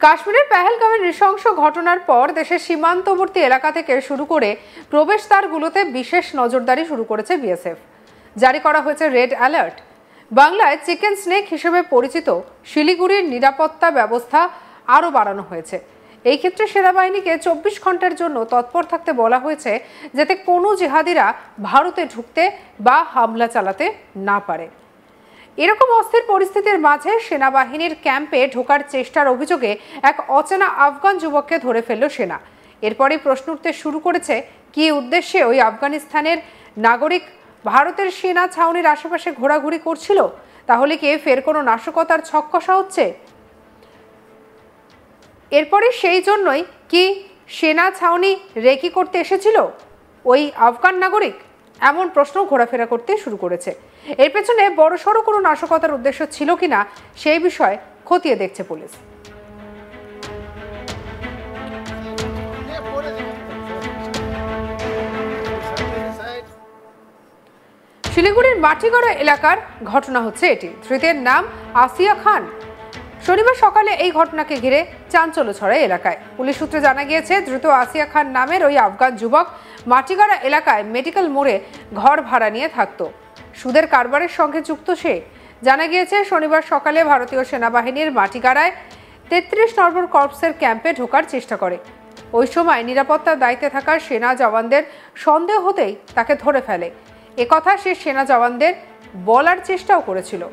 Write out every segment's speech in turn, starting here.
কাশ্মীরের পেহেলগামের নৃশংস ঘটনার পর দেশের সীমান্তবর্তী এলাকা থেকে শুরু করে প্রবেশদ্বারগুলোতে বিশেষ নজরদারি শুরু করেছে বিএসএফ। জারি করা হয়েছে রেড অ্যালার্ট। বাংলায় চিকেন স্নেক হিসেবে পরিচিত শিলিগুড়ির নিরাপত্তা ব্যবস্থা আরও বাড়ানো হয়েছে। এই ক্ষেত্রে সেনাবাহিনীকে 24 ঘন্টার জন্য তৎপর থাকতে বলা হয়েছে, যাতে কোনো জিহাদিরা ভারতে ঢুকতে বা হামলা চালাতে না পারে। এরকম অস্থির পরিস্থিতির মাঝে সেনাবাহিনীর ক্যাম্পে ঢোকার চেষ্টার অভিযোগে এক অচেনা আফগান যুবককে ধরে ফেলল সেনা। এরপরই প্রশ্ন উঠতে শুরু করেছে, কি উদ্দেশ্যে ওই আফগানিস্তানের নাগরিক ভারতের সেনা ছাউনির আশেপাশে ঘোরাঘুরি করছিল? তাহলে কি ফের কোনো নাশকতার ছক কষা হচ্ছে? এরপরে সেই জন্যই কি সেনা ছাউনি রেকি করতে এসেছিল ওই আফগান নাগরিক? এমন প্রশ্ন ঘোরাফেরা করতে শুরু করেছে। এর পেছনে বড়সড় কোনো নাশকতার উদ্দেশ্য ছিল কিনা সেই বিষয়ে খতিয়ে দেখছে পুলিশ। শিলিগুড়ির মাটিগড়া এলাকার ঘটনা হচ্ছে এটি। ধৃতের নাম আসিয়া খান। শনিবার সকালে এই ঘটনাকে ঘিরে চাঞ্চল্য ছড়ায় এলাকায়। পুলিশ সূত্রে জানা গিয়েছে, ধৃত আসিয়া খান নামের ওই আফগান যুবক মাটিগড়া এলাকায় মেডিকেল মোড়ে ঘর ভাড়া নিয়ে থাকতো। সুদের কারবারের সঙ্গে যুক্ত সে। জানা গিয়েছে, শনিবার সকালে ভারতীয় সেনাবাহিনীর মাটিগড়ায় 33 নম্বর কর্পসের ক্যাম্পে ঢোকার চেষ্টা করে। ওই সময় নিরাপত্তার দায়িত্বে থাকা সেনা জওয়ানদের সন্দেহ হতেই তাকে ধরে ফেলে। একথা সে সেনা জওয়ানদের বলার চেষ্টাও করেছিল।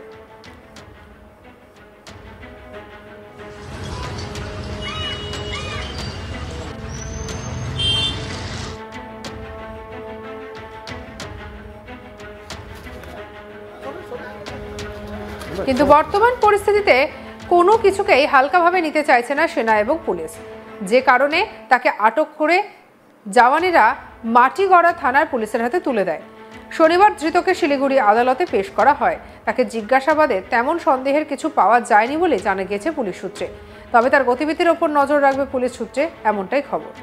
কিন্তু বর্তমান পরিস্থিতিতে কোনো কিছুকেই হালকাভাবে নিতে চাইছে না সেনা এবং পুলিশ, যে কারণে তাকে আটক করে জওয়ানেরা মাটিগড়া থানার পুলিশের হাতে তুলে দেয়। শনিবার ধৃতকে শিলিগুড়ি আদালতে পেশ করা হয়। তাকে জিজ্ঞাসাবাদে তেমন সন্দেহের কিছু পাওয়া যায়নি বলে জানা গিয়েছে পুলিশ সূত্রে। তবে তার গতিবিধির ওপর নজর রাখবে পুলিশ সূত্রে, এমনটাই খবর।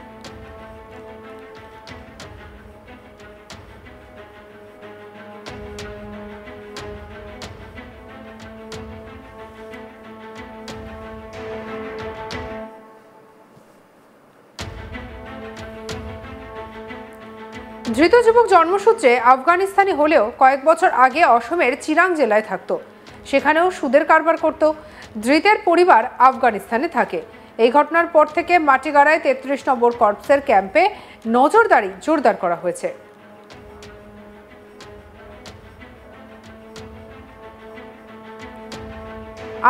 ধৃত যুবক জন্মসূত্রে আফগানিস্তানি হলেও কয়েক বছর আগে অসমের চিরাং জেলায় থাকত। সেখানেও সুদের কারবার করত। ধৃতের পরিবার আফগানিস্তানে থাকে। এই ঘটনার পর থেকে মাটিগড়ায় 33 নম্বর কর্পসের ক্যাম্পে নজরদারি জোরদার করা হয়েছে।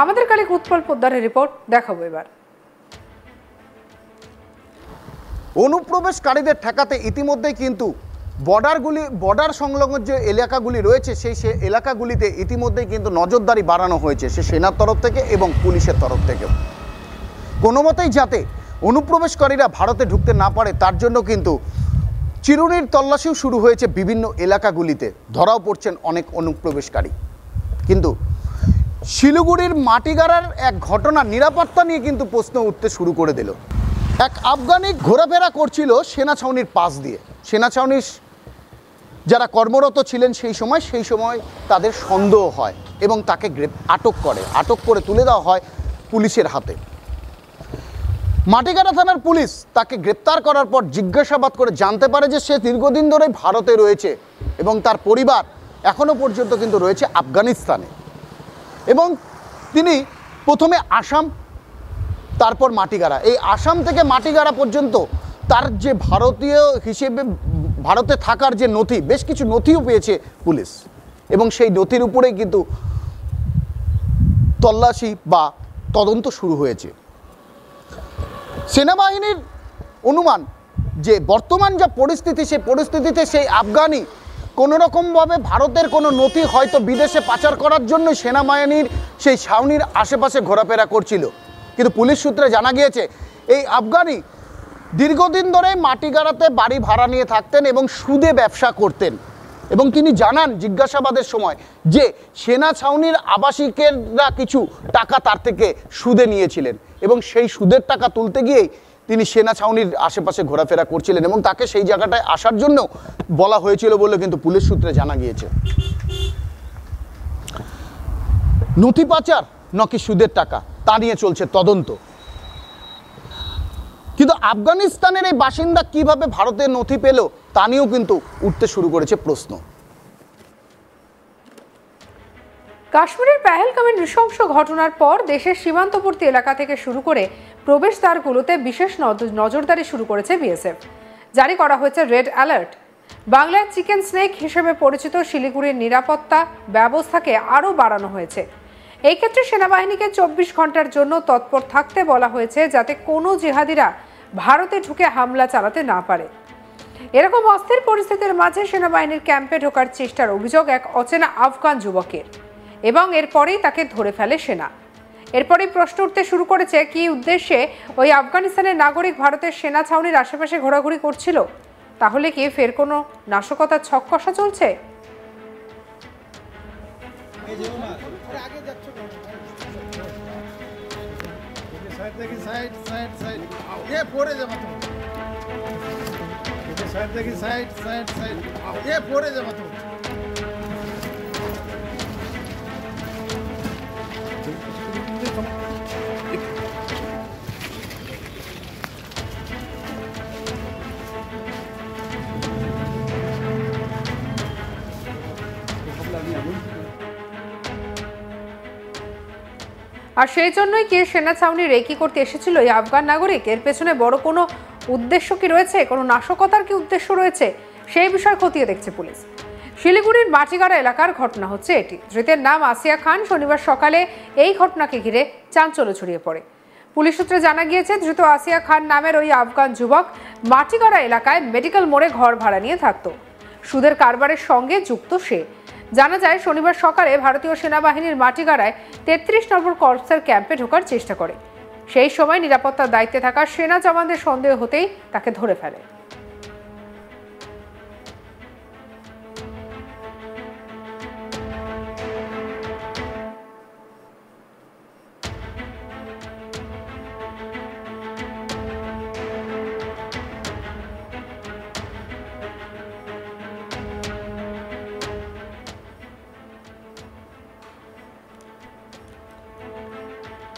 আমাদের কালিক উৎপল পোদ্দারের রিপোর্ট দেখাবো এবার। অনুপ্রবেশকারীদের ঠেকাতে ইতিমধ্যেই কিন্তু বর্ডার সংলগ্ন যে এলাকাগুলি রয়েছে সেই এলাকাগুলিতে ইতিমধ্যেই কিন্তু নজরদারি বাড়ানো হয়েছে, সে সেনার তরফ থেকে এবং পুলিশের তরফ থেকেও। কোনো মতেই যাতে অনুপ্রবেশকারীরা ভারতে ঢুকতে না পারে তার জন্য কিন্তু চিরুনির তল্লাশিও শুরু হয়েছে বিভিন্ন এলাকাগুলিতে। ধরাও পড়ছেন অনেক অনুপ্রবেশকারী। কিন্তু শিলিগুড়ির মাটিগড়ার এক ঘটনা নিরাপত্তা নিয়ে কিন্তু প্রশ্ন উঠতে শুরু করে দিল। এক আফগানি ঘোরাফেরা করছিল সেনা ছাউনির পাশ দিয়ে। সেনা ছাউনির যারা কর্মরত ছিলেন সেই সময় তাদের সন্দেহ হয় এবং তাকে আটক করে তুলে দেওয়া হয় পুলিশের হাতে। মাটিগড়া থানার পুলিশ তাকে গ্রেপ্তার করার পর জিজ্ঞাসাবাদ করে জানতে পারে যে সে দীর্ঘদিন ধরে ভারতে রয়েছে এবং তার পরিবার এখনও পর্যন্ত কিন্তু রয়েছে আফগানিস্তানে। এবং তিনি প্রথমে আসাম, তারপর মাটিগড়া, এই আসাম থেকে মাটিগড়া পর্যন্ত তার যে ভারতীয় হিসেবে ভারতে থাকার যে নথি, বেশ কিছু নথিও পেয়েছে পুলিশ এবং সেই নথির উপরেই কিন্তু তল্লাশি বা তদন্ত শুরু হয়েছে। সেনাবাহিনীর অনুমান যে বর্তমান যা পরিস্থিতি, সেই পরিস্থিতিতে সেই আফগানি কোনোরকমভাবে ভারতের কোনো নথি হয়তো বিদেশে পাচার করার জন্য সেনাবাহিনীর সেই ছাউনির আশেপাশে ঘোরাফেরা করছিল। কিন্তু পুলিশ সূত্রে জানা গিয়েছে এই আফগানি দীর্ঘদিন ধরে মাটিগড়াতে বাড়ি ভাড়া নিয়ে থাকতেন এবং সুদে ব্যবসা করতেন। এবং তিনি জানান জিজ্ঞাসাবাদের সময় যে সেনা ছাউনির আবাসিকেরা কিছু টাকা তার থেকে সুদে নিয়েছিলেন এবং সেই সুদের টাকা তুলতে গিয়েই তিনি সেনা ছাউনির আশেপাশে ঘোরাফেরা করছিলেন এবং তাকে সেই জায়গাটায় আসার জন্য বলা হয়েছিল বলে কিন্তু পুলিশ সূত্রে জানা গিয়েছে। নথি পাচার নাকি সুদের টাকা তা নিয়ে চলছে তদন্ত। কিন্তু আফগানিস্তানের এই বাসিন্দা কিভাবে ভারতের নথি পেল তা নিয়েও কিন্তু উঠতে শুরু করেছে প্রশ্ন। কাশ্মীরের পেহেলগামে নৃশংস ঘটনার পর দেশের সীমান্তবর্তী এলাকা থেকে শুরু করে প্রবেশদ্বারগুলোতে বিশেষ নজরদারি শুরু করেছে বিএসএফ। জারি করা হয়েছে রেড অ্যালার্ট। বাংলায় চিকেন স্নেক হিসেবে পরিচিত শিলিগুড়ির নিরাপত্তা ব্যবস্থাকে আরও বাড়ানো হয়েছে। এই ক্ষেত্রে সেনাবাহিনীকে 24 ঘন্টার জন্য তৎপর থাকতে বলা হয়েছে, যাতে কোনো জিহাদিরা ভারতে ঢুকে হামলা চালাতে না পারে। এরকম অস্থির পরিস্থিতির মাঝে সেনাবাহিনীর ক্যাম্পে ঢোকার চেষ্টার অভিযোগ এক অচেনা আফগান যুবকের, এবং এরপরেই তাকে ধরে ফেলে সেনা। এরপরেই প্রশ্ন উঠতে শুরু করেছে, কি উদ্দেশ্যে ওই আফগানিস্তানের নাগরিক ভারতের সেনা ছাউনির আশেপাশে ঘোরাঘুরি করছিল? তাহলে কি ফের কোনো নাশকতার ছক কষা চলছে? আর সেই জন্যই কি সেনা ছাউনি রেকি করতে এসেছিল এই আফগান নাগরিক? এর পেছনে বড় কোনো উদ্দেশ্য কি রয়েছে? কোনো নাশকতার কি উদ্দেশ্য রয়েছে? সেই বিষয় খতিয়ে দেখছে পুলিশ। শিলিগুড়ির মাটিগাড়া এলাকার ঘটনা হচ্ছে এটি। ধৃতের নাম আসিয়া খান। শনিবার সকালে এই ঘটনাকে ঘিরে চাঞ্চল্য ছড়িয়ে পড়ে। পুলিশ সূত্রে জানা গিয়েছে, ধৃত আসিয়া খান নামের ওই আফগান যুবক মাটিগাড়া এলাকায় মেডিকেল মোড়ে ঘর ভাড়া নিয়ে থাকত। সুদের কারবারের সঙ্গে যুক্ত সে। জানা যায়, শনিবার সকালে ভারতীয় সেনাবাহিনীর মাটিগাড়ায় 33 নম্বর কর্পসের ক্যাম্পে ঢোকার চেষ্টা করে। সেই সময় নিরাপত্তার দায়িত্বে থাকা সেনা জওয়ানদের সন্দেহ হতেই তাকে ধরে ফেলে।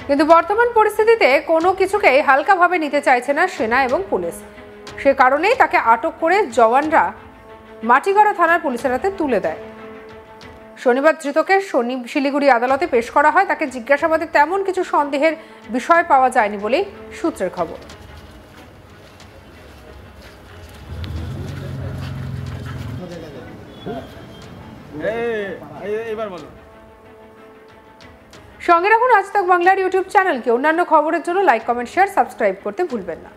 কিন্তু বর্তমান পরিস্থিতিতে কোনো কিছুকেই হালকাভাবে নিতে চাইছে না সেনা এবং পুলিশ। সে কারণেই তাকে আটক করে জওয়ানরা মাটিগাড়া থানার পুলিশের হাতে তুলে দেয়। শনিবার ধৃতকে শিলিগুড়ি আদালতে পেশ করা হয়। তাকে জিজ্ঞাসাবাদে তেমন কিছু সন্দেহের বিষয় পাওয়া যায়নি বলেই সূত্রের খবর। সঙ্গে রাখুন আজ তাক বাংলার ইউটিউব চ্যানেলকে। অন্যান্য খবরের জন্য লাইক, কমেন্ট, শেয়ার, সাবস্ক্রাইব করতে ভুলবেন না।